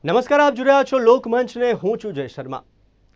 નમસ્કાર, આપ જોઈ રહ્યા છો લોકમંચને. હું છું જય શર્મા.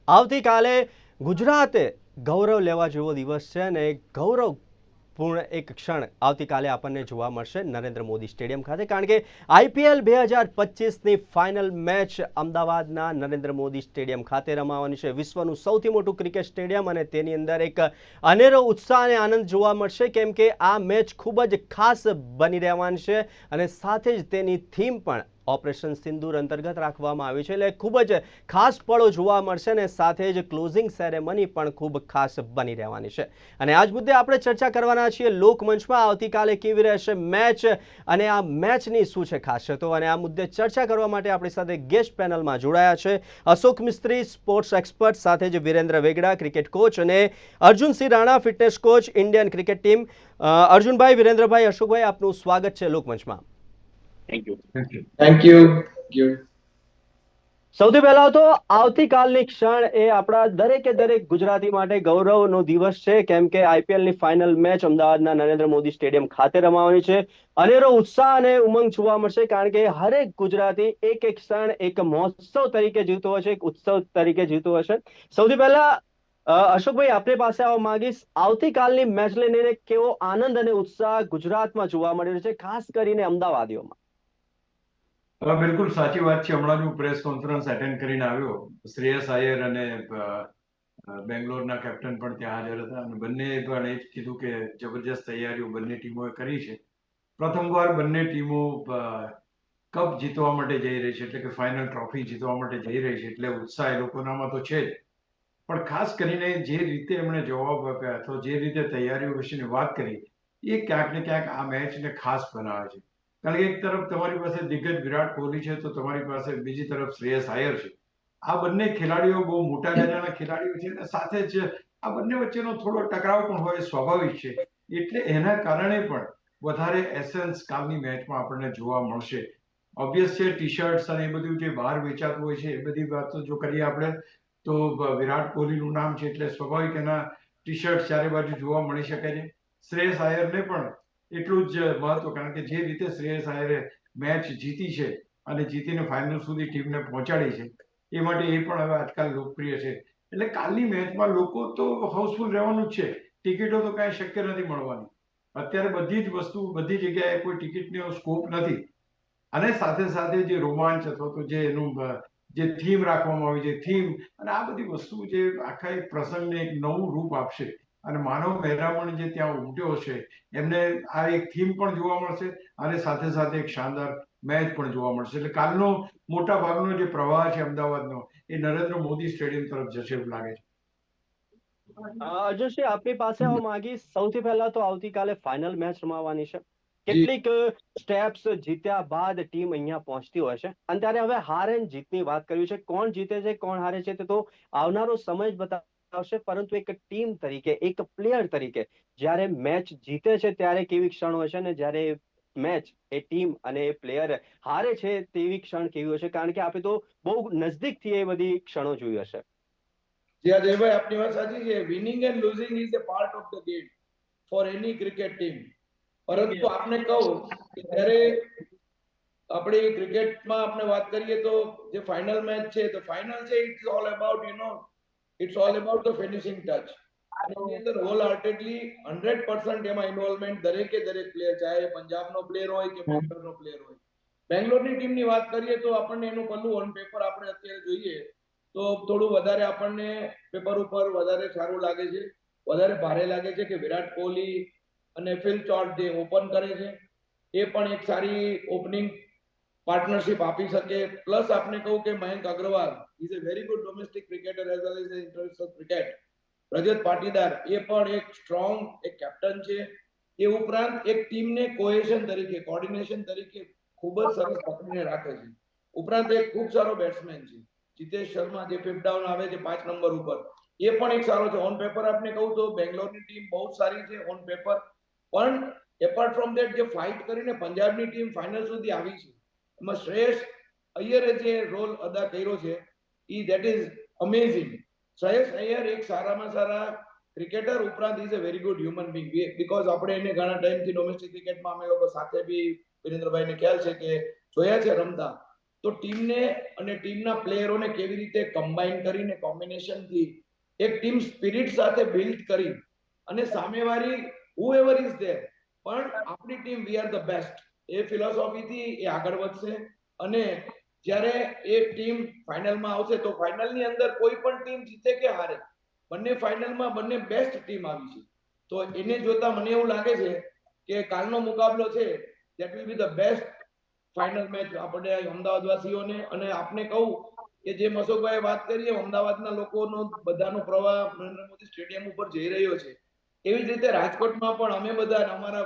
આવતીકાલે ગુજરાતે ગૌરવ લેવા જેવો દિવસ છે અને ગૌરવપૂર્ણ એક ક્ષણ આવતીકાલે આપણને જોવા મળશે નરેન્દ્ર મોદી સ્ટેડિયમ ખાતે, કારણ કે IPL 2025ની ફાઇનલ મેચ અમદાવાદના નરેન્દ્ર મોદી સ્ટેડિયમ ખાતે રમાવાની છે. વિશ્વનું સૌથી મોટું ક્રિકેટ સ્ટેડિયમ અને તેની અંદર એક અનેરો ઉત્સાહ અને આનંદ જોવા મળશે, કેમ કે આ મેચ ખૂબ જ ખાસ બની રહેવાની છે અને સાથે જ તેની થીમ પણ ઓપરેશન સિંદૂર અંતર્ગત રાખવામાં આવી છે. એટલે ખૂબ જ ખાસ પળો જોવા મળશે અને સાથે જ ક્લોઝિંગ સેરેમની પણ ખૂબ ખાસ બની રહેવાની છે. અને આજ મુદ્દે આપણે ચર્ચા કરવાના છીએ લોકમંચમાં. આવતીકાલે કેવી રહેશે મેચ અને આ મેચની શું છે ખાસિયતો, અને આ મુદ્દે ચર્ચા કરવા માટે આપણી સાથે ગેસ્ટ પેનલમાં જોડાયા છે અશોક મિસ્ત્રી, સ્પોર્ટ્સ એક્સપર્ટ, સાથે જ વિરેન્દ્ર વેગડા, ક્રિકેટ કોચ, અને Arjunsinh Rana, fitness coach, Indian cricket team. અર્જુનભાઈ, વિરેન્દ્રભાઈ, અશોકભાઈ, આપનું સ્વાગત છે લોકમંચમાં. Thank you. સૌથી પહેલા તો આવતીકાલની ક્ષણ એ આપણા દરેક ગુજરાતી માટે ગૌરવનો દિવસ છે, કેમ કે IPLની ફાઇનલ મેચ અમદાવાદના નરેન્દ્ર મોદી સ્ટેડિયમ ખાતે રમાવાની છે. અનેરો ઉત્સાહ અને ઉમંગ જોવા મળશે, કારણ કે હરેક ગુજરાતી એક ક્ષણ એક મહોત્સવ તરીકે જીવતો હશે, એક ઉત્સવ તરીકે જીવતો હશે. સૌથી પહેલા અશોકભાઈ, આપની પાસે આવવા માંગીશ. આવતીકાલની મેચ લઈને કેવો આનંદ અને ઉત્સાહ ગુજરાતમાં જોવા મળી રહ્યો છે, ખાસ કરીને અમદાવાદીઓમાં? બિલકુલ સાચી વાત છે. હમણાં હું પ્રેસ કોન્ફરન્સ એટેન્ડ કરીને આવ્યો. શ્રેયસ અય્યર અને બેંગ્લોરના કેપ્ટન પણ ત્યાં હાજર હતા અને બંને પણ એ જ કીધું કે જબરજસ્ત તૈયારીઓ બંને ટીમોએ કરી છે. પ્રથમવાર બંને ટીમો કપ જીતવા માટે જઈ રહી છે, એટલે કે ફાઇનલ ટ્રોફી જીતવા માટે જઈ રહી છે, એટલે ઉત્સાહ એ લોકોનામાં તો છે જ. પણ ખાસ કરીને જે રીતે એમણે જવાબ આપ્યા અથવા જે રીતે તૈયારીઓ વિશેની વાત કરી, એ ક્યાંક ને ક્યાંક આ મેચને ખાસ બનાવે છે. કારણ કે એક તરફ તમારી પાસે દિગ્ગજ વિરાટ કોહલી છે, તો તમારી પાસે બીજી તરફ શ્રેયસ અય્યર છે. આ બંને ખેલાડીઓ બહુ મોટા ગાજાના ખેલાડીઓ છે અને સાથે જ આ બંને વચ્ચેનો થોડો ટકરાવ પણ હોય, સ્વાભાવિક છે. એટલે એના કારણે પણ વધારે એસેન્સ કાલની મેચમાં આપણને જોવા મળશે. ઓબ્વિયસ છે, ટી શર્ટ્સ અને એ બધું જે બહાર વેચાતું હોય છે, એ બધી વાતો જો કરીએ આપણે, તો વિરાટ કોહલીનું નામ છે એટલે સ્વાભાવિક એના ટી શર્ટ ચારે બાજુ જોવા મળી શકે છે. શ્રેયસ અય્યરને પણ એટલું જ મહત્વ, કારણ કે જે રીતે શ્રેયસ અય્યરે મેચ જીતી છે અને જીતીને ફાઇનલ સુધી ટીમને પહોંચાડી છે, એ માટે એ પણ હવે આજકાલ લોકપ્રિય છે. એટલે કાલની મેચમાં લોકો તો હાઉસફુલ રહેવાનું જ છે. ટિકિટો તો કાંઈ શક્ય નથી મળવાની. અત્યારે બધી જ વસ્તુ, બધી જગ્યાએ કોઈ ટિકિટનો સ્કોપ નથી. અને સાથે સાથે જે રોમાંચ અથવા તો જે એનું જે થીમ રાખવામાં આવી છે, થીમ અને આ બધી વસ્તુ જે આખા એક પ્રસંગને એક નવું રૂપ આપશે. અને માનવ મહેરામણ જે ત્યાં ઉમટ્યો છે, એમને આ એક થીમ પણ જોવા મળશે અને સાથે સાથે એક શાનદાર મેચ પણ જોવા મળશે. એટલે કાલનો મોટા ભાગનો જે પ્રવાહ છે અમદાવાદનો, એ નરેન્દ્ર મોદી સ્ટેડિયમ તરફ જશે એવું લાગે છે. અર્જુનસિંહ, આપની પાસે આવવા માંગીશ. સૌથી પહેલા તો આવતીકાલે ફાઇનલ મેચ રમાવાની છે. કેટલીક સ્ટેપ્સ જીત્યા બાદ ટીમ અહીંયા પહોંચતી હોય છે, અને ત્યારે હવે હાર અને જીતની વાત કરવી છે. કોણ જીતે છે, કોણ હારે છે, તે તો આવનારો સમય જ બતાવશે. પરંતુ એક ટીમ તરીકે, એક પ્લેયર તરીકે જ્યારે મેચ જીતે છે ત્યારે કેવી ક્ષણ હોય છે, અને જ્યારે મેચ એ ટીમ અને એ પ્લેયર હારે છે તેવી ક્ષણ કેવી હોય છે? કારણ કે આપણે તો બહુ નજદીકથી એ બધી ક્ષણો જોઈ હશે. જી હા જયભાઈ, આપની વાત સાચી છે. Winning and losing is a part of the game for any cricket team. પરંતુ આપને કહું કે જ્યારે આપણે ક્રિકેટમાં આપણે વાત કરીએ તો જે ફાઇનલ મેચ છે, તો ફાઇનલ છે, it's all about it's all about the finishing touch. એની અંદર હોલ હાર્ટેડલી 100% એમાં ઇન્વોલ્વમેન્ટ દરેકે દરેક પ્લેયર, ચાહે પંજાબનો પ્લેયર હોય કે બેંગ્લોરનો પ્લેયર હોય. બેંગ્લોરની ટીમની વાત કરીએ તો આપણને એનું પલ્લું ઓન પેપર આપણે અત્યારે જોઈએ તો થોડું વધારે આપણને પેપર ઉપર વધારે સારું લાગે છે, વધારે ભારે લાગે છે કે વિરાટ કોહલી અને ફિલ ચોર્ટ જે ઓપન કરે છે, એ પણ એક સારી ઓપનિંગ પાર્ટનરશિપ આપી શકે. પ્લસ આપને કહું કે Mayank Agarwal is a very good domestic cricketer as well as international cricket. Rajat Patidar એ પણ એક સ્ટ્રોંગ એક કેપ્ટન છે. એ ઉપરાંત એક ટીમને કોહેશન તરીકે, કોર્ડિનેશન તરીકે ખૂબ જ સરસ પકડીને રાખે છે. ઉપરાંત એક ખૂબ સારો બેટ્સમેન છે જીતેશ શર્મા, જે ફિફ્થ ડાઉન આવે છે 5 નંબર ઉપર, એ પણ એક સારો છે. ઓન પેપર આપને કહું તો બેંગ્લોરની ટીમ બહુ સારી છે ઓન પેપર. પણ એપાર્ટ ફ્રોમ ધેટ જે ફાઇટ કરીને પંજાબની ટીમ ફાઇનલ સુધી આવી છે, એમાં શ્રેયસ અય્યરે જે રોલ અદા કર્યો છે, that is amazing. Shreyas Iyer એક સારામાં સારા ક્રિકેટર, ઉપરાંત is a very good human being. Because આપણે એને ઘણા ટાઈમથી ડોમેસ્ટિક ક્રિકેટમાં અમે લોકો સાથે બી વિરેન્દ્રભાઈને ખ્યાલ છે કે જોયા છે રમતા. તો ટીમને અને ટીમના પ્લેયરોને કેવી રીતે કમ્બાઈન કરીને કોમ્બિનેશનથી એક ટીમ સ્પિરિટ સાથે બિલ્ડ કરી અને સામેવાળી whoever is there પણ આપણી team we are the best એ ફિલોસોફીથી એ આગળ વધશે અને જ્યારે એ ટીમ ફાઇનલમાં આવશે તો ફાઇનલની અંદર કોઈ પણ ટીમ જીતે કે હારે બંને ફાઇનલમાં બંને બેસ્ટ ટીમ આવી છે તો એને જોતા મને એવું લાગે છે કે કાલનો મુકાબલો છે that will be the best final match આપણે અમદાવાદવાસીઓને અને આપને કહું કે જે મસોકભાઈએ વાત કરી અમદાવાદના લોકોનો બધાનો પ્રવાહ નરેન્દ્ર મોદી સ્ટેડિયમ ઉપર જઈ રહ્યો છે એવી જ રીતે રાજકોટમાં પણ અમે બધા અમારા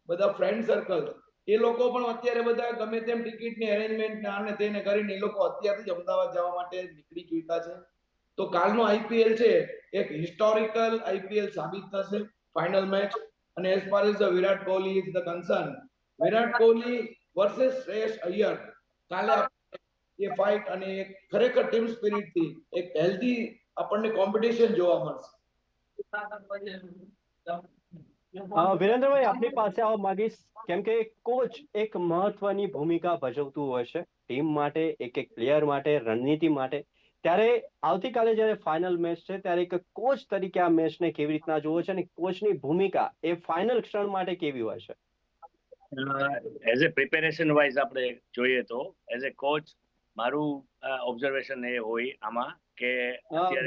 બધા ફ્રેન્ડ સર્કલ એ લોકો પણ અત્યારે બધા ગમે તેમ ટિકિટની અરેન્જમેન્ટ આને તેને કરીને એ લોકો અત્યારથી જ અમદાવાદ જવા માટે નીકળી ચૂક્યા છે તો કાલનો આઈપીએલ છે એક હિસ્ટોરિકલ આઈપીએલ સાબિત થશે ફાઇનલ મેચ અને as far as the Virat Kohli is the concern Virat Kohli versus Shreyas Iyer કાલે એ ફાઇટ અને એક ખરેખર ટીમ સ્પિરિટથી એક હેલ્ધી આપણને કોમ્પિટિશન જોવા મળશે વિરેન્દ્રભાઈ આપની પાસે આવવા માંગીશ કેમ કે કોચ એક મહત્વની ભૂમિકા ભજવતું હોય છે ટીમ માટે એક પ્લેયર માટે રણનીતિ માટે ત્યારે આવતીકાલે જ્યારે ફાઇનલ મેચ છે ત્યારે એક કોચ તરીકે આ મેચને કેવી રીતના જોવો છે અને કોચની ભૂમિકા એ ફાઇનલ ક્ષણ માટે કેવી હોય છે એઝ એ પ્રિપેરેશન વાઇઝ આપણે જોઈએ તો એઝ એ કોચ મારું ઓબ્ઝર્વેશન એ હોય આમાં કે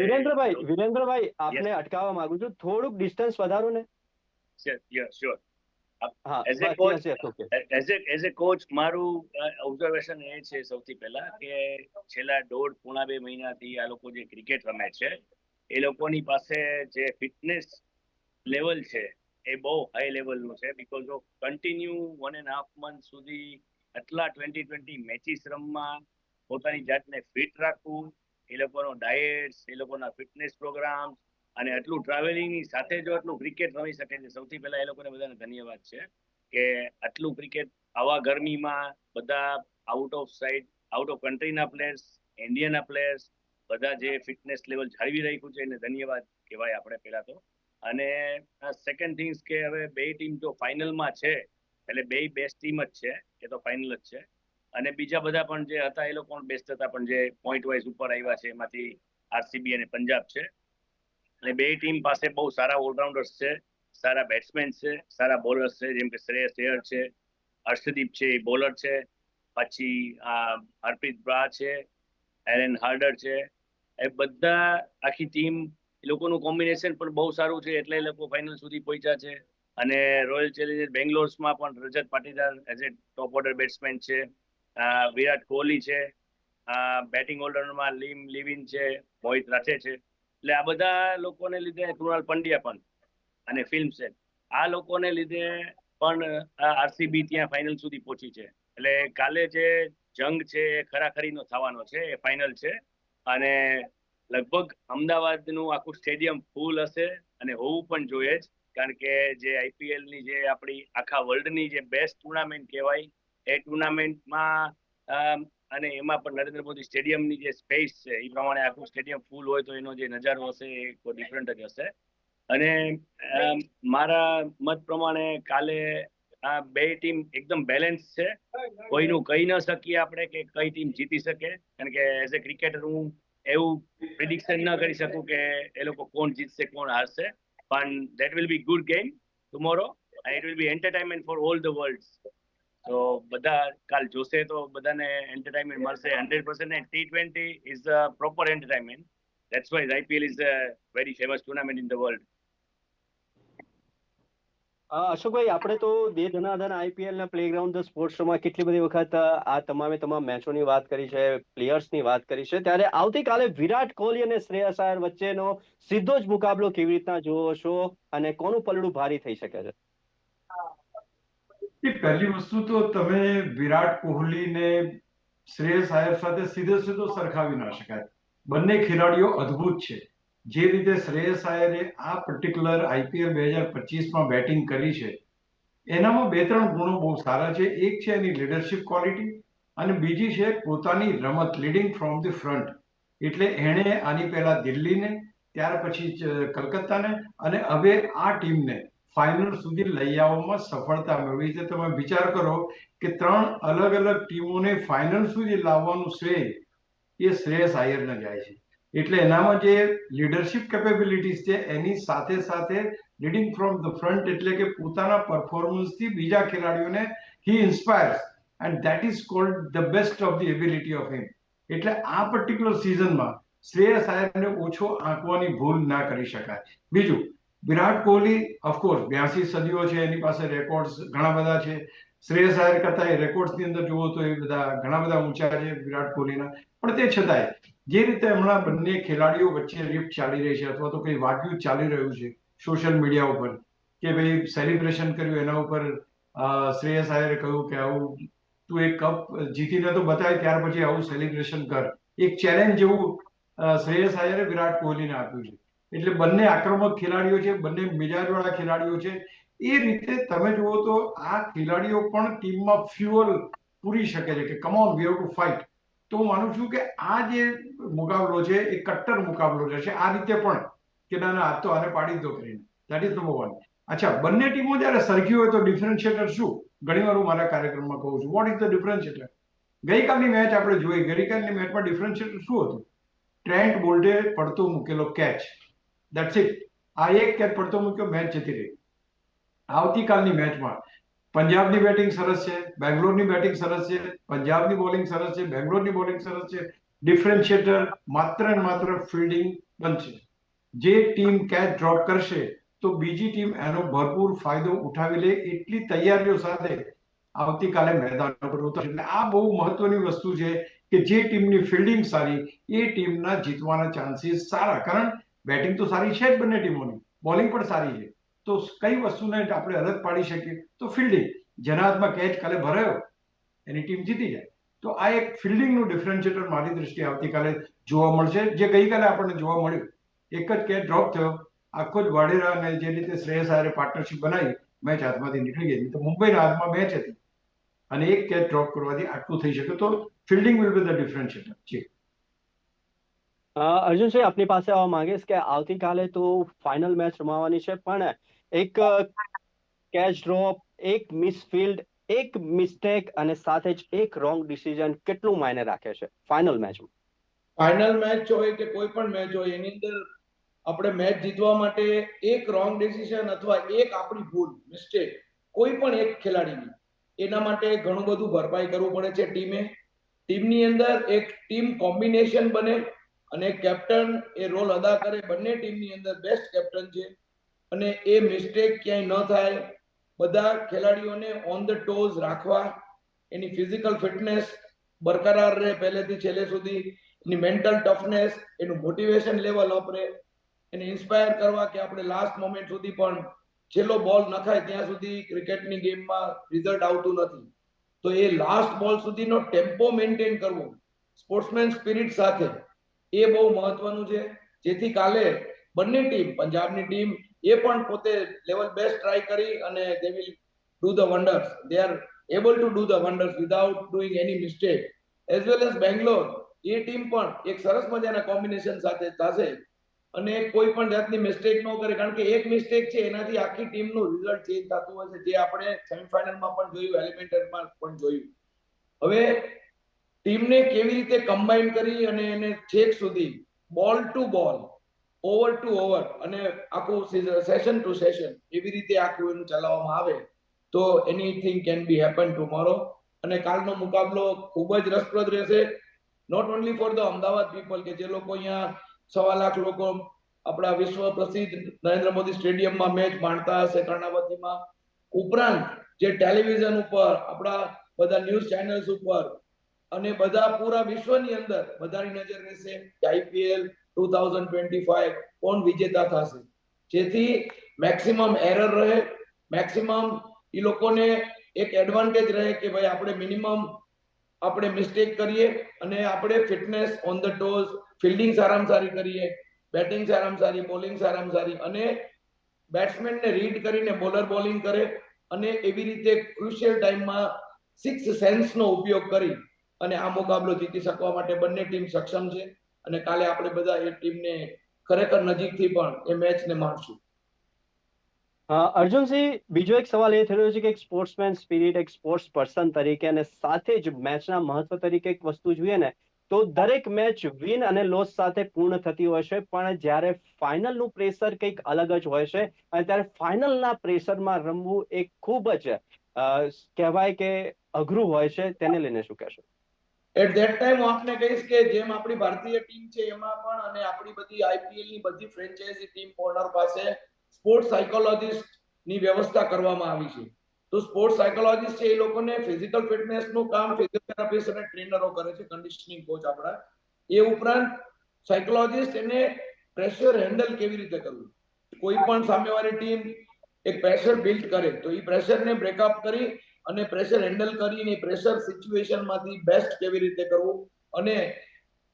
વિરેન્દ્રભાઈ આપને અટકાવવા માંગુ છું થોડુંક ડિસ્ટન્સ વધારો ને શ્યોર એઝ એ કોચ મારું ઓબ્ઝર્વેશન એ છે સૌથી પહેલા કે છેલ્લા 1.5-2 મહિનાથી આ લોકો જે ક્રિકેટ રમે છે એ લોકોની પાસે જે ફિટનેસ લેવલ છે એ બહુ હાઈ લેવલનું છે બીકોઝ ઓફ કન્ટિન્યુ 1.5 મંથ સુધી આટલા 20 મેચીસ રમવા પોતાની જાતને ફિટ રાખવું એ લોકોનો ડાયટ એ લોકોના ફિટનેસ પ્રોગ્રામ અને આટલું ટ્રાવેલિંગની સાથે જો આટલું ક્રિકેટ રમી શકે છે સૌથી પહેલા એ લોકોને બધાને ધન્યવાદ છે કે આટલું ક્રિકેટ આવા ગરમીમાં બધા આઉટ ઓફ કન્ટ્રીના પ્લેયર્સ ઇન્ડિયાના પ્લેયર્સ બધા જે ફિટનેસ લેવલ જાળવી રાખ્યું છે એને ધન્યવાદ કહેવાય આપણે પહેલા તો અને સેકન્ડ થિંગ્સ કે હવે બે ટીમ તો ફાઇનલમાં છે એટલે બે બેસ્ટ ટીમ જ છે એ તો ફાઇનલ જ છે અને બીજા બધા પણ જે હતા એ લોકો પણ બેસ્ટ હતા પણ જે પોઈન્ટ વાઇઝ ઉપર આવ્યા છે એમાંથી આરસીબી અને પંજાબ છે અને બે ટીમ પાસે બહુ સારા ઓલરાઉન્ડર્સ છે સારા બેટ્સમેન છે સારા બોલર્સ છે જેમ કે શ્રેયસ અય્યર છે હર્ષદીપ છે એ બોલર છે પછી હરપ્રીત બ્રા છે એરન હાર્ડર છે એ બધા આખી ટીમ એ લોકોનું કોમ્બિનેશન પણ બહુ સારું છે એટલે એ લોકો ફાઇનલ સુધી પહોંચ્યા છે અને રોયલ ચેલેન્જર્સ બેંગ્લોરમાં પણ Rajat Patidar as a top order batsman છે વિરાટ કોહલી છે બેટિંગ ઓર્ડરમાં લિવિન છે મોહિત રાઠે છે એટલે આ બધા લોકોને લીધે કૃણાલ પંડ્યા પણ અને ફિલ્મ છે આ લોકોને લીધે પણ આરસીબી ત્યાં ફાઇનલ સુધી પહોંચી છે એટલે કાલે જે જંગ છે એ ખરાખરીનો થવાનો છે એ ફાઇનલ છે અને લગભગ અમદાવાદનું આખું સ્ટેડિયમ ફૂલ હશે અને હોવું પણ જોઈએ જ કારણ કે જે આઈપીએલની જે આપણી આખા વર્લ્ડની જે બેસ્ટ ટુર્નામેન્ટ કહેવાય એ ટુર્નામેન્ટમાં અને એમાં પણ નરેન્દ્ર મોદી સ્ટેડિયમની જે સ્પેસ છે એ પ્રમાણે આખું સ્ટેડિયમ ફૂલ હોય તો એનો જે નજારો હશે એ કોઈ ડિફરન્ટ જ હશે અને મારા મત પ્રમાણે કાલે આ બે ટીમ એકદમ બેલેન્સ છે કોઈનું કહી ન શકીએ આપણે કે કઈ ટીમ જીતી શકે કારણ કે એઝ એ ક્રિકેટર હું એવું પ્રિડિક્શન ન કરી શકું કે એ લોકો કોણ જીતશે કોણ હારશે પણ that will be good game tomorrow and it will be entertainment for all the world તો બધા કાલ જોશે તો બધાને એન્ટરટેનમેન્ટ મળશે 100% and T20 is the proper entertainment. That's why the IPL is a very famous tournament in the world. અશોકભાઈ આપણે તો દે ધનાધન IPL ના પ્લેગ્રાઉન્ડ ધ સ્પોર્ટ્સ શોમાં કેટલી બધી વખત આ તમામ મેચોની વાત કરી છે પ્લેયર્સની વાત કરી છે ત્યારે આવતીકાલે વિરાટ કોહલી અને શ્રેયસ અય્યર વચ્ચેનો સીધો જ મુકાબલો કેવી રીતના જોવો છો અને કોનું પલડું ભારી થઈ શકે છે પહેલી વસ્તુ તો તમે વિરાટ કોહલી ને શ્રેયસ અય્યર સાથે સીધો સરખાવી ના શકાય બંને ખેલાડીઓ અદ્ભુત છે જે રીતે શ્રેયસ અય્યરે આ પર્ટિક્યુલર આઈપીએલ 2025માં બેટિંગ કરી છે એનામાં 2-3 ગુણો બહુ સારા છે એક છે એની લીડરશિપ ક્વોલિટી અને બીજી છે પોતાની રમત લીડિંગ ફ્રોમ ધી ફ્રન્ટ એટલે એણે આની પહેલા દિલ્હીને ત્યાર પછી કલકત્તાને અને હવે આ ટીમને ફાઇનલ સુધી લઈ આવવામાં સફળતા મેળવી છે. તમે વિચાર કરો કે 3 અલગ અલગ ટીમોને ફાઇનલ સુધી લાવવાનું શ્રેય એ શ્રેયસ આયરને જાય છે. એટલે એનામાં જે લીડરશિપ કેપેબિલિટીઝ છે એની સાથે સાથે લીડિંગ ફ્રોમ ધ ફ્રન્ટ, એટલે કે પોતાના પરફોર્મન્સથી બીજા ખેલાડીઓને he inspires and that is called the best of the ability of him. એટલે આ પર્ટિક્યુલર સિઝનમાં શ્રેયસ આયરને ઓછો આંકવાની ભૂલ ના કરી શકાય. બીજું, વિરાટ કોહલી ઓફકોર્સ 82 સદીઓ છે, એની પાસે રેકોર્ડ્સ ઘણા બધા છે. શ્રેયસ આયર કરતા એ રેકોર્ડ્સની અંદર જુઓ તો એ બધા ઘણા બધા ઊંચા છે વિરાટ કોહલીના. પણ તે છતાંય જે રીતે હમણાં બંને ખેલાડીઓ વચ્ચે રિફ્ટ ચાલી રહી છે અથવા તો કંઈ વાગ્યું ચાલી રહ્યું છે સોશિયલ મીડિયા ઉપર કે ભાઈ સેલિબ્રેશન કર્યું, એના ઉપર શ્રેયસ આયરે કહ્યું કે આવું તું એક કપ જીતીને તો બતાય, ત્યાર પછી આવું સેલિબ્રેશન કર. એક ચેલેન્જ જેવું શ્રેયસ આયરે વિરાટ કોહલીને આપ્યું છે. એટલે બંને આક્રમક ખેલાડીઓ છે, બંને મિજાજવાળા ખેલાડીઓ છે. એ રીતે તમે જુઓ તો આ ખેલાડીઓ પણ ટીમમાં ફ્યુઅલ પૂરી શકે છે કે come on we have to fight. તો હું માનું છું કે આ જે મુકાબલો છે એ કટ્ટર મુકાબલો રહેશે. આ રીતે પણ કે ના ના આ તો આને પાડી દો કરીને. That is number 1. અચ્છા, બંને ટીમો જ્યારે સરખી હોય તો ડિફરન્શિએટર શું? ઘણીવાર હું મારા કાર્યક્રમમાં કહું છું, વોટ ઇઝ ધ ડિફરન્શિએટર? ગઈકાલની મેચ આપણે જોઈ, ગઈકાલની મેચમાં ડિફરન્શિએટર શું હતું? ટ્રેન્ટ બોલ્ટે પડતો મૂકેલો કેચ, દેટ્સ ઇટ. આ એક કેચ પડતો મૂક્યો, મેચ જતી રહી. આવતીકાલની મેચમાં પંજાબની બેટિંગ સરસ છે, બેંગ્લોરની બેટિંગ સરસ છે, પંજાબની બોલિંગ સરસ છે, બેંગ્લોરની બોલિંગ સરસ છે. ડિફરન્શિએટર માત્ર ને માત્ર ફિલ્ડિંગ બનશે. જે ટીમ કેચ ડ્રોપ કરશે તો બીજી ટીમ એનો ભરપૂર ફાયદો ઉઠાવી લે એટલી તૈયારીઓ સાથે આવતીકાલે મેદાન પર ઉતરશે. એટલે આ બહુ મહત્વની વસ્તુ છે કે જે ટીમની ફિલ્ડિંગ સારી એ ટીમના જીતવાના ચાન્સીસ સારા. કારણ બેટિંગ તો સારી છે જ બંને ટીમોની, બોલિંગ પણ સારી છે. તો કઈ વસ્તુને આપણે અલગ પાડી શકીએ? તો ફિલ્ડિંગ. જેના હાથમાં કેચ કાલે ભરાયો એની ટીમ જીતી જાય. તો આ એક ફિલ્ડિંગનું ડિફરન્શિએટર મારી દ્રષ્ટિએ આવતીકાલે જોવા મળશે, જે ગઈકાલે આપણને જોવા મળ્યું. એક જ કેચ ડ્રોપ થયો, આખો જ વાડેરા અને જે રીતે શ્રેયસ આયરે પાર્ટનરશિપ બનાવી, મેચ હાથમાંથી નીકળી ગઈ. તો મુંબઈના હાથમાં મેચ હતી અને એક કેચ ડ્રોપ કરવાથી આટલું થઈ શકે. તો fielding will be the differentiator. Ji અર્જુનભાઈ, આપની પાસે આવવા માંગીશ કે આવતીકાલે તો ફાઇનલ મેચ રમાવાની છે, પણ એક કેચ ડ્રોપ, એક મિસફિલ્ડ, એક મિસ્ટેક અને સાથે જ એક રોંગ ડિસિઝન કેટલું માયને રાખે છે ફાઇનલ મેચમાં? ફાઇનલ મેચ હોય કે કોઈ પણ મેચ હોય, એની અંદર આપણે મેચ જીતવા માટે એક રોંગ ડિસિઝન અથવા એક આપણી ભૂલ, મિસ્ટેક, કોઈ પણ એક ખેલાડીની, એના માટે ઘણું બધું ભરપાઈ કરવું પડે છે ટીમે. ટીમની અંદર એક ટીમ કોમ્બિનેશન બને અને કેપ્ટન એ રોલ અદા કરે. બંને ટીમની અંદર બેસ્ટ કેપ્ટન છે અને એ મિસ્ટેક ક્યાંય ન થાય. બધા ખેલાડીઓને ઓન ધ ટોઝ રાખવા, એની ફિઝિકલ ફિટનેસ બરકરાર રહે પહેલેથી છેલ્લે સુધી, એની મેન્ટલ ટફનેસ, એનું મોટિવેશન લેવલ અપ રહે, એને ઇન્સ્પાયર કરવા કે આપણે લાસ્ટ મોમેન્ટ સુધી પણ છેલ્લો બોલ નખાય ત્યાં સુધી ક્રિકેટની ગેમમાં રિઝલ્ટ આવતું નથી. તો એ લાસ્ટ બોલ સુધીનો ટેમ્પો મેન્ટેન કરવો સ્પોર્ટ્સમેન સ્પિરિટ સાથે, એ બહુ મહત્વનું છે. જેથી કાલે બંને ટીમ, પંજાબની ટીમ એ પણ પોતે લેવલ બેસ્ટ ટ્રાય કરી અને they will do the wonders. They are able to do the wonders without doing any mistake. As well as Bangalore, A team પણ એક સરસ મજાના કોમ્બિનેશન સાથે થશે અને કોઈ પણ જાતની મિસ્ટેક ન કરે. કારણ કે એક મિસ્ટેક છે એનાથી આખી ટીમનું રિઝલ્ટ ચેન્જ થતું હોય છે, જે આપણે સેમીફાઇનલમાં પણ જોયું, એલિમિનેટરમાં પણ જોયું. હવે ટીમને કેવી રીતે કમ્બાઈન કરી અને એને છેક સુધી બોલ ટુ બોલ, ઓવર ટુ ઓવર અને આખું સેશન ટુ સેશન એવી રીતે આખું એનું ચલાવવામાં આવે તો anything can be happen tomorrow. અને કાલનો મુકાબલો ખૂબ જ રસપ્રદ રહેશે, not only for the Ahmedabad people, કે જે લોકો અહીંયા 1.25 લાખ લોકો આપણા વિશ્વ પ્રસિદ્ધ નરેન્દ્ર મોદી સ્ટેડિયમમાં મેચ માણતા હશે કર્ણાવતીમાં, ઉપરાંત જે ટેલિવિઝન ઉપર, આપણા બધા ન્યૂઝ ચેનલ્સ ઉપર અને બધા પૂરા વિશ્વની અંદર બધાની નજર રહેશે કે આઈપીએલ 2025 કોણ વિજેતા થશે. જેથી મેક્સિમમ એરર રહે, મેક્સિમમ એ લોકોને એક એડવાન્ટેજ રહે કે ભાઈ આપણે મિનિમમ આપણે મિસ્ટેક કરીએ અને આપણે fitness on the toes, fielding સારામાં સારી કરીએ, બેટિંગ સારામાં સારી, બોલિંગ સારામાં સારી, અને બેટ્સમેનને રીડ કરીને બોલર બોલિંગ કરે અને એવી રીતે ક્રુશિયલ ટાઈમમાં સિક્સ સેન્સનો ઉપયોગ કરી અને આ મુકાબલો જીતી શકવા માટે બંને ટીમ સક્ષમ છે. અને કાલે આપણે બધા એ ટીમને ખરેખર નજીકથી પણ એ મેચને માણશું. અર્જુનસિંહ, બીજો એક સવાલ એ થઈ રહ્યો છે કે એક સ્પોર્ટ્સમેન સ્પિરિટ, એક સ્પોર્ટ્સ પર્સન તરીકે અને સાથે જ મેચના મહત્વ તરીકે એક વસ્તુ જોઈએ ને, તો દરેક મેચ વિન અને લોસ સાથે પૂર્ણ થતી હોય છે, પણ જ્યારે ફાઇનલનું પ્રેશર કંઈક અલગ જ હોય છે અને ત્યારે ફાઇનલના પ્રેશરમાં રમવું એ ખૂબ જ કહેવાય કે અઘરું હોય છે. તેને લઈને શું કહેશો? એટ ધેટ ટાઈમ હું આપને કહીશ કે જેમ આપણી ભારતીય ટીમ છે એમાં પણ અને આપણી બધી આઈપીએલ ની બધી ફ્રેન્ચાઇઝી ટીમ ઓનર પાસે સ્પોર્ટ્સ સાયકોલોજીસ્ટ ની વ્યવસ્થા કરવામાં આવી છે. તો સ્પોર્ટ્સ સાયકોલોજીસ્ટ છે એ લોકોને ફિઝિકલ ફિટનેસ નું કામ ફિઝિયોથેરાપિસ્ટ અને ટ્રેનરો કરે છે, કન્ડિશનિંગ કોચ આપણા. એ ઉપરાંત સાયકોલોજીસ્ટ એને પ્રેશર હેન્ડલ કેવી રીતે કરવું, કોઈ પણ સામેવાળી ટીમ એક પ્રેશર બિલ્ડ કરે તો એ પ્રેશરને બ્રેકઅપ કરી અને પ્રેશર હેન્ડલ કરીને પ્રેશર સિચ્યુએશનમાંથી બેસ્ટ કેવી રીતે કરવું. અને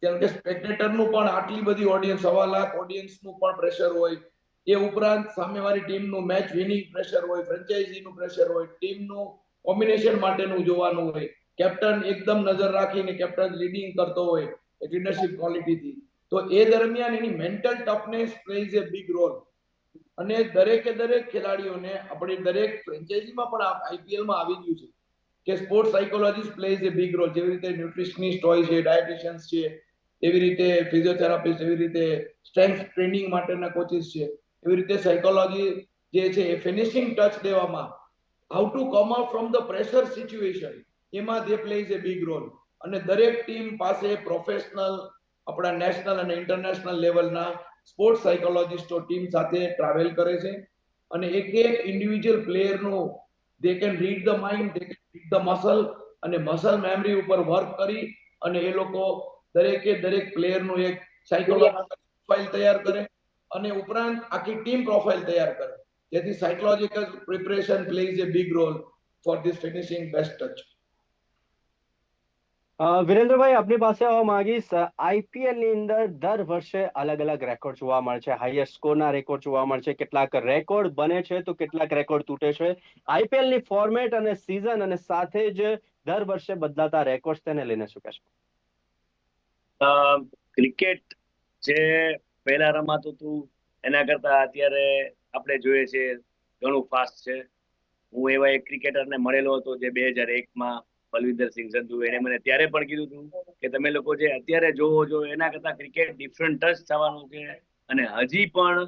જેમ કે સ્પેક્ટેટરનું પણ આટલી બધી ઓડિયન્સ, 1.25 લાખ ઓડિયન્સનું પણ પ્રેશર હોય. એ ઉપરાંત સામેવાળી ટીમનું મેચ વિનિંગ પ્રેશર હોય, ફ્રેન્ચાઇઝીનું પ્રેશર હોય, ટીમનું કોમ્બિનેશન માટેનું જોવાનું હોય, કેપ્ટન એકદમ નજર રાખીને કેપ્ટન લીડિંગ કરતો હોય એક લીડરશિપ ક્વોલિટીથી, તો એ દરમિયાન એની mental toughness plays a big role. અને દરેકે દરેક ખેલાડીઓને આપણી દરેક ફ્રેન્ચાઇઝીમાં પણ આઈપીએલમાં આવી ગયું છે કે sports psychologist plays a big role. જેવી રીતે ન્યુટ્રિશનિસ્ટ હોય છે, ડાયટિશિયન્સ છે, એવી રીતે ફિઝિયોથેરાપિસ્ટ, એવી રીતે સ્ટ્રેન્થ ટ્રેનિંગ માટેના કોચિસ છે, એવી રીતે સાયકોલોજી જે છે એ ફિનિશિંગ ટચ દેવામાં, how to come out from the pressure situation, એમાં they plays a big role. અને દરેક ટીમ પાસે પ્રોફેશનલ આપણા નેશનલ અને ઇન્ટરનેશનલ લેવલના સ્પોર્ટ્સ સાયકોલોજીસ્ટો ટીમ સાથે ટ્રાવેલ કરે છે. અને એક એક ઇન્ડિવિજ્યુઅલ પ્લેયરનું they can read the mind, they can read the muscle, અને મસલ મેમરી ઉપર વર્ક કરી અને એ લોકો દરેકે દરેક પ્લેયરનું એક સાયકોલોજીકલ પ્રોફાઇલ તૈયાર કરે અને ઉપરાંત આખી ટીમ પ્રોફાઇલ તૈયાર કરે, જેથી psychological preparation plays a big role for this finishing best touch. વિરેન્દ્રભાઈ, આપની પાસે આવવા માંગીશ. આઈપીએલ ની અંદર દર વર્ષે અલગ અલગ રેકોર્ડ જોવા મળે છે, હાઈએસ્ટ સ્કોરના રેકોર્ડ જોવા મળે છે, કેટલાક રેકોર્ડ બને છે તો કેટલાક રેકોર્ડ તૂટે છે. આઈપીએલ ની ફોર્મેટ અને સીઝન અને સાથે જ દર વર્ષે બદલાતા રેકોર્ડ, તેને લઈને શું કહેશો? ક્રિકેટ જે પહેલા રમાતું હતું એના કરતા અત્યારે આપણે જોઈએ છે ઘણું ફાસ્ટ છે. હું એવા એક ક્રિકેટરને મળેલો હતો જે 2001માં બલવિંદરસિંહ સંધુ, એને મને ત્યારે પણ કીધું હતું કે તમે લોકો જે અત્યારે જોવો છો એના કરતા ક્રિકેટ ડિફરન્ટ જ થવાનું છે. અને હજી પણ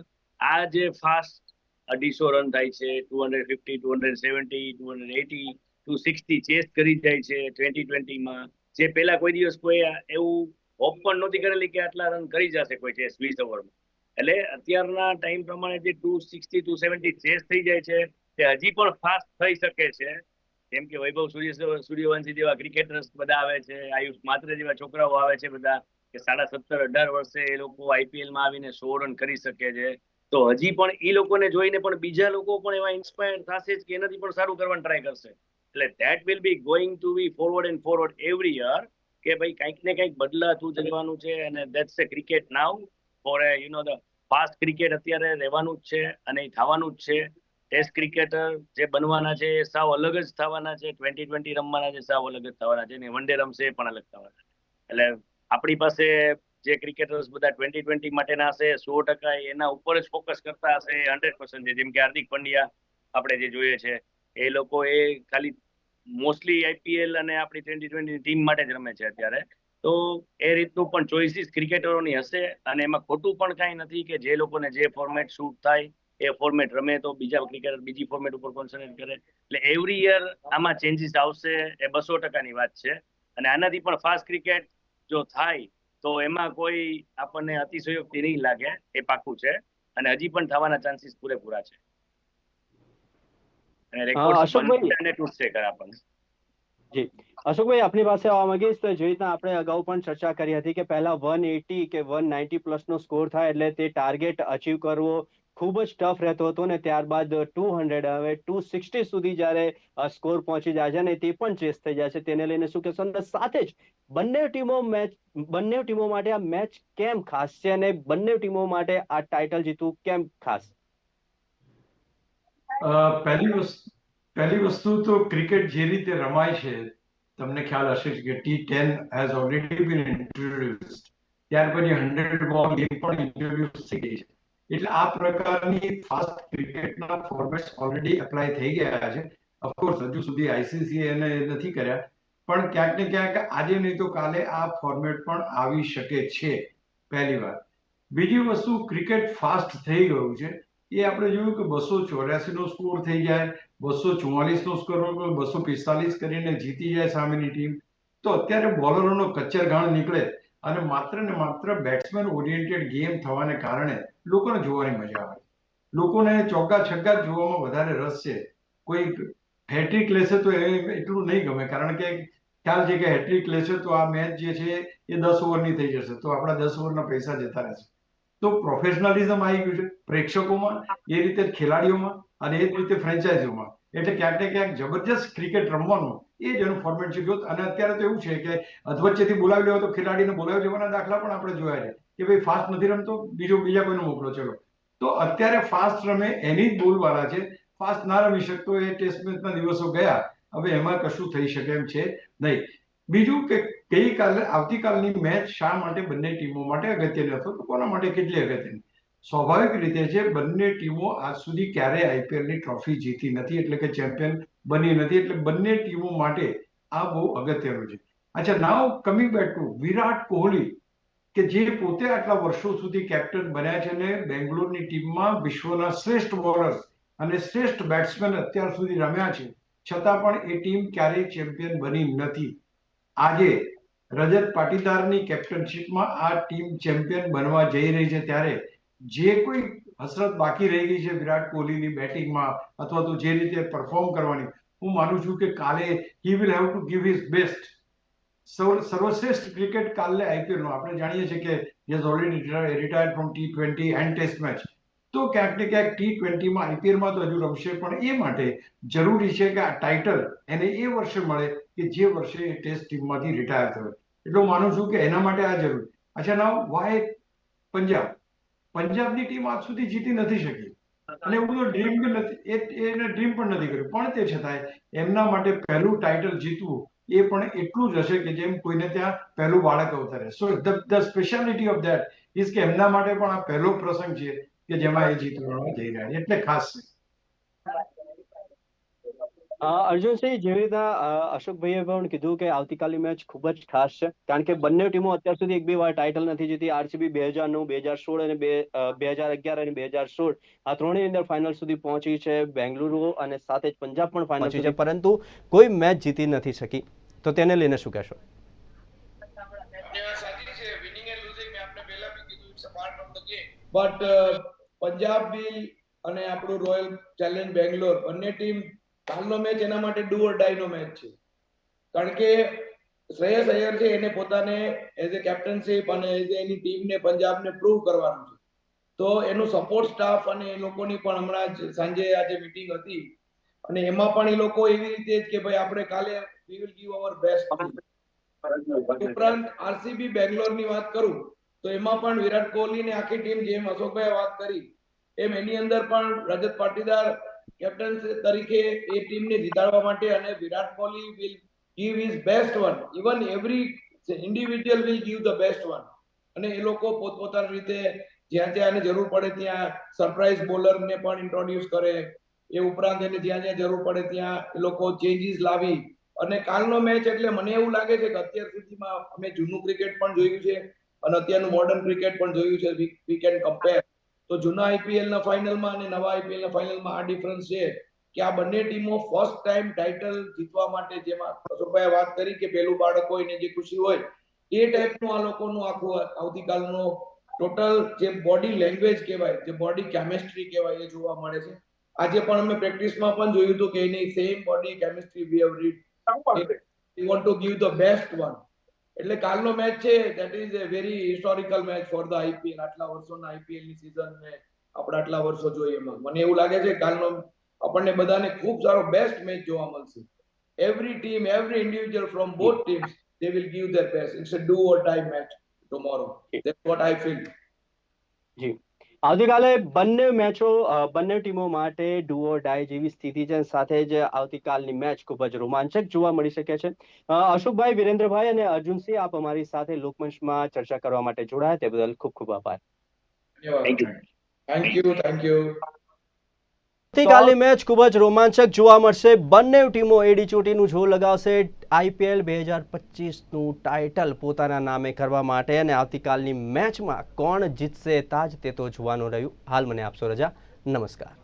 આ જે ફાસ્ટ 250 રન થાય છે, 250, 270, 280, 260 ચેસ કરી જાય છે 2020માં, જે પેલા કોઈ દિવસ કોઈ એવું હોપ પણ નહોતી કરેલી કે આટલા રન કરી જશે કોઈ ચેસ 20 ઓવરમાં. એટલે અત્યારના ટાઈમ પ્રમાણે જે 260, 270 ચેસ થઈ જાય છે તે હજી પણ ફાસ્ટ થઈ શકે છે. જેમ કે વૈભવ સૂર્યવંશી જેવા ક્રિકેટર્સ બધા આવે છે, આયુષ માત્ર જેવા છોકરાઓ આવે છે બધા, કે 17.5, 18 વર્ષે એ લોકો આઈપીએલમાં આવીને 100 રન કરી શકે છે. તો હજી પણ એ લોકોને જોઈને પણ બીજા લોકો પણ એવા ઇન્સ્પાયર થશે જ કે એનાથી પણ સારું કરવાનું ટ્રાય કરશે. એટલે that will be going to be forward and forward every year, કે ભાઈ કંઈક ને કંઈક બદલાતું જવાનું છે. અને that's a cricket now for a the fast cricket અત્યારે રહેવાનું જ છે અને થવાનું જ છે. ટેસ્ટ ક્રિકેટર જે બનવાના છે એ સાવ અલગ જ થવાના છે, 2020 રમવાના છે સાવ અલગ જ થવાના છે, ને વન ડે રમશે એ પણ અલગ થવાના છે. એટલે આપણી પાસે જે ક્રિકેટર્સ બધા 2020 માટેના હશે 100% એના ઉપર જ ફોકસ કરતા હશે, 100% છે. જેમ કે હાર્દિક પંડ્યા આપણે જે જોઈએ છે, એ લોકો એ ખાલી મોસ્ટલી આઈપીએલ અને આપણી 2020 ટીમ માટે જ રમે છે અત્યારે. તો એ રીતનું પણ ચોઇસીસ ક્રિકેટરોની હશે અને એમાં ખોટું પણ કાંઈ નથી કે જે લોકોને જે ફોર્મેટ શૂટ થાય એ ફોર્મેટ રમે તો બીજા ક્રિકેટર બીજી ફોર્મેટ ઉપર કોન્સન્ટ્રેટ કરે. એટલે એવરી યર આમાં ચેન્જીસ આવશે, એ 200%ની વાત છે. અને આનાથી પણ ફાસ્ટ ક્રિકેટ જો થાય તો એમાં કોઈ આપણને અતિશયોક્તિ નહીં લાગે, એ પાકું છે. અને હજી પણ થવાના ચાન્સીસ પૂરેપૂરા છે. અને રેકોર્ડ અશોકભાઈ, બનશે અને તૂટશે ખરા પણ. જી અશોકભાઈ, આપની પાસે આવવા માંગીશ. તો જે રીતના આપણે અગાઉ પણ ચર્ચા કરી હતી કે પહેલા 180 કે 190 પ્લસનો સ્કોર થાય એટલે તે ટાર્ગેટ અચીવ કરવો ખૂબ જ ટફ રહેતો હતો, ને ત્યારબાદ 200, હવે 260 સુધી જ્યારે સ્કોર પહોંચી જાય છે ને તે પણ ચેસ થઈ જાય છે. તેને લઈને શું કહેશો? અને સાથે જ બંને ટીમો માટે આ મેચ કેમ ખાસ છે અને બંને ટીમો માટે આ ટાઇટલ જીતવું કેમ ખાસ? પહેલી વસ્તુ તો ક્રિકેટ જે રીતે રમાય છે, તમને ખ્યાલ હશે કે T10 has already bin introduced. ત્યાર પછી 100 બોલ ગેમ પણ ઇન્ટ્રોડ્યુસ થઈ ગઈ છે. એટલે આ પ્રકારની ફાસ્ટ ક્રિકેટના ફોર્મેટ્સ ઓલરેડી એપ્લાય થઈ ગયા છે. ઓફકોર્સ હજુ સુધી આઈસીસી એને નથી કર્યા, પણ ક્યાંક ને ક્યાંક આજે નહીં તો કાલે આ ફોર્મેટ પણ આવી શકે છે. પહેલી વાત. બીજી વસ્તુ, ક્રિકેટ ફાસ્ટ થઈ ગયું છે. એ આપણે જોયું કે 284 નો સ્કોર થઈ જાય, 244 નો સ્કોર, 245 કરીને જીતી જાય સામેની ટીમ. તો અત્યારે બોલરોનો કચ્ચરઘાણ નીકળે અને માત્ર ને માત્ર બેટ્સમેન ઓરિએન્ટેડ ગેમ થવાને કારણે લોકોને જોવાની મજા આવે. લોકોને ચોગ્ગા છગ્ગા જોવામાં વધારે રસ છે. કોઈ હેટ્રિક લેશે તો એટલું નહીં ગમે, કારણ કે ખ્યાલ છે કે હેટ્રિક લેશે તો આ મેચ જે છે એ 10 ઓવરની થઈ જશે, તો આપણા 10 ઓવરના પૈસા જતા રહેશે. તો પ્રોફેશનલિઝમ આવી ગયું છે પ્રેક્ષકોમાં, એ રીતે ખેલાડીઓમાં અને એ જ રીતે ફ્રેન્ચાઇઝીઓમાં. એટલે ક્યાંક ને ક્યાંક જબરજસ્ત ક્રિકેટ રમવાનું એ જ એનું ફોર્મેટ છે. અને અત્યારે તો એવું છે કે અધવચ્ચેથી બોલાવી લેવો તો ખેલાડીને બોલાવી લેવાના દાખલા પણ આપણે જોયા છે કે ભાઈ ફાસ્ટ નથી રમતો, બીજા કોઈને મોકલો ચલો. તો અત્યારે ફાસ્ટ રમે એની જ બોલવાળા છે. ફાસ્ટ ના રમી શકતો એ ટેસ્ટ મેચના દિવસો ગયા. હવે એમાં કશું થઈ શકે એમ છે નહીં. બીજું કે આવતીકાલની મેચ શા માટે બંને ટીમો માટે અગત્યની, અથવા તો કોના માટે કેટલી અગત્યની? સ્વાભાવિક રીતે છે, બંને ટીમો આજ સુધી ક્યારેય આઈપીએલની ટ્રોફી જીતી નથી, એટલે કે ચેમ્પિયન બની નથી. એટલે બંને ટીમો માટે આ બહુ અગત્યનું છે. અચ્છા, નાઉ coming back to Virat Kohli, કે જે પોતે આટલા વર્ષો સુધી કેપ્ટન બન્યા છે અને બેંગ્લોરની ટીમમાં વિશ્વના શ્રેષ્ઠ બોલર્સ અને શ્રેષ્ઠ બેટ્સમેન અત્યાર સુધી રમ્યા છે, છતાં પણ એ ટીમ ક્યારેય ચેમ્પિયન બની નથી. આજે રજત પાટીદારની કેપ્ટનશીપમાં આ ટીમ ચેમ્પિયન બનવા જઈ રહી છે. ત્યારે જે કોઈ હસરત બાકી રહી ગઈ છે વિરાટ કોહલીની બેટિંગમાં, અથવા તો જે રીતે પરફોર્મ કરવાની, હું માનું છું કે કાલે he will have to give his best. સર્વશ્રેષ્ઠ ક્રિકેટ કાલે આઈપીએલ નો આપણે જાણીએ છીએ કે he has already retired from T20 and test match. તો ક્યાંક ને ક્યાંક T20માં આઈપીએલમાં તો હજુ રમશે, પણ એ માટે જરૂરી છે કે આ ટાઇટલ એને એ વર્ષે મળે કે જે વર્ષે એ ટેસ્ટ ટીમમાંથી રિટાયર થયો. એટલે હું માનું છું કે એના માટે આ જરૂરી. અચ્છા, નાઉ વાય પંજાબ? પંજાબની ટીમ આજ સુધી જીતી નથી શકી અને એવું બધું ડ્રીમ બી નથી, એને ડ્રીમ પણ નથી કર્યું, પણ તે છતાંય એમના માટે પહેલું ટાઇટલ જીતવું એ પણ એટલું જ હશે કે જેમ કોઈને ત્યાં પહેલું બાળક અવતરે. So the speciality of that is કે એમના માટે પણ આ પહેલો પ્રસંગ છે કે જેમાં એ જીતવા જઈ રહ્યા છે, એટલે ખાસ છે. અર્જુનસિંહ, જેવી રીતે અશોકભાઈએ પણ કીધું કે આવતીકાલની મેચ ખૂબ જ ખાસ છે, કારણ કે બંને ટીમો અત્યાર સુધી એક બી વાર ટાઇટલ નથી જીતી. આરસીબી 2009, 2016 અને 2011 અને 2016 આ ત્રણેયની અંદર ફાઇનલ સુધી પહોંચી છે. બેંગલુરુ અને સાથે જ પંજાબ પણ ફાઇનલ સુધી પરંતુ કોઈ મેચ જીતી નથી શકી. તો તેને લઈને શું કહેશો? બટ પંજાબ બી અને આપણું રોયલ ચેલેન્જ બેંગ્લોર બંને ટીમ, કાલનો મેચ એના માટે do or die no match છે. કારણ કે શ્રેયસ અય્યર છે, એને પોતાને એઝ એ કેપ્ટનશીપ અને એઝ એની ટીમને પંજાબને પ્રૂવ કરવાનું છે. તો એનું સપોર્ટ સ્ટાફ અને એ લોકોની પણ હમણાં જ સાંજે આજે મીટિંગ હતી અને એમાં પણ એ લોકો એવી રીતે જ કે ભાઈ આપણે કાલે we will give our best. ઉપરાંત આરસીબી બેંગ્લોરની વાત કરું તો એમાં પણ વિરાટ કોહલી ને આખી ટીમ, જેમ અશોકભાઈ વાત કરી એમ એની અંદર પણ રજત પાટીદાર કેપ્ટન તરીકે એ ટીમને જીતાડવા માટે, અને Virat Kohli will give his best one, even every individual will give the best one. અને એ લોકો પોતપોતાની રીતે જ્યાં જ્યાં એને જરૂર પડે ત્યાં સરપ્રાઈઝ બોલરને પણ ઇન્ટ્રોડ્યુસ કરે. એ ઉપરાંત એને જ્યાં જ્યાં જરૂર પડે ત્યાં એ લોકો ચેન્જીસ લાવી. અને કાલનો મેચ એટલે મને એવું લાગે છે કે અત્યાર સુધીમાં અમે જૂનું ક્રિકેટ પણ જોયું છે અને અત્યારનું મોડર્ન ક્રિકેટ પણ જોયું છે. We can compare. તો જૂના આઈપીએલ ના ફાઇનલમાં અને નવા આઈપીએલ ના ફાઇનલમાં આ ડિફરન્સ છે કે આ બંને ટીમો ફર્સ્ટ ટાઈમ ટાઇટલ જીતવા માટે, જેમાં અશોકભાઈએ વાત કરી કે પહેલું બાળક હોય ને જે ખુશી હોય, એ ટાઈપનું આ લોકોનું આખું આવતીકાલનો ટોટલ જે બોડી લેંગ્વેજ કહેવાય, જે બોડી કેમિસ્ટ્રી કહેવાય, એ જોવા મળે છે. આજે પણ અમે પ્રેક્ટિસમાં પણ જોયું હતું કે એની same body chemistry we have read. We want to give the best one. એટલે કાલનો મેચ છે that is a very historical match for the IPL. આટલા વર્ષોના આઈપીએલ ની સીઝન ને આપણે આટલા વર્ષો જોઈએ એમાં મને એવું લાગે છે કાલનો આપણને બધાને ખૂબ સારો બેસ્ટ મેચ જોવા મળશે. Every team, every individual from both teams, they will give their best. It's a do or die match tomorrow. That's what I feel. જી, આવતીકાલે બંને મેચો, બંને ટીમો માટે ડુ ઓર ડાઈ જેવી સ્થિતિ છે. સાથે જ આવતીકાલની મેચ ખૂબ જ રોમાંચક જોવા મળી શકે છે. અશોકભાઈ, વિરેન્દ્રભાઈ અને અર્જુનસિંહ, આપ અમારી સાથે લોકમંચમાં ચર્ચા કરવા માટે જોડાયા તે બદલ ખૂબ ખૂબ આભાર. ધન્યવાદ. Thank you. આવતીકાલની મેચ ખૂબ જ રોમાંચક જોવા મળશે. બંને ટીમો એડીચોટીનું જોર લગાવશે IPL 2025નું ટાઇટલ પોતાના નામે કરવા માટે, અને આવતીકાલની મેચમાં કોણ જીતશે તાજ તે તો જોવાનું રહ્યું. હાલ મને આપશો રજા. નમસ્કાર.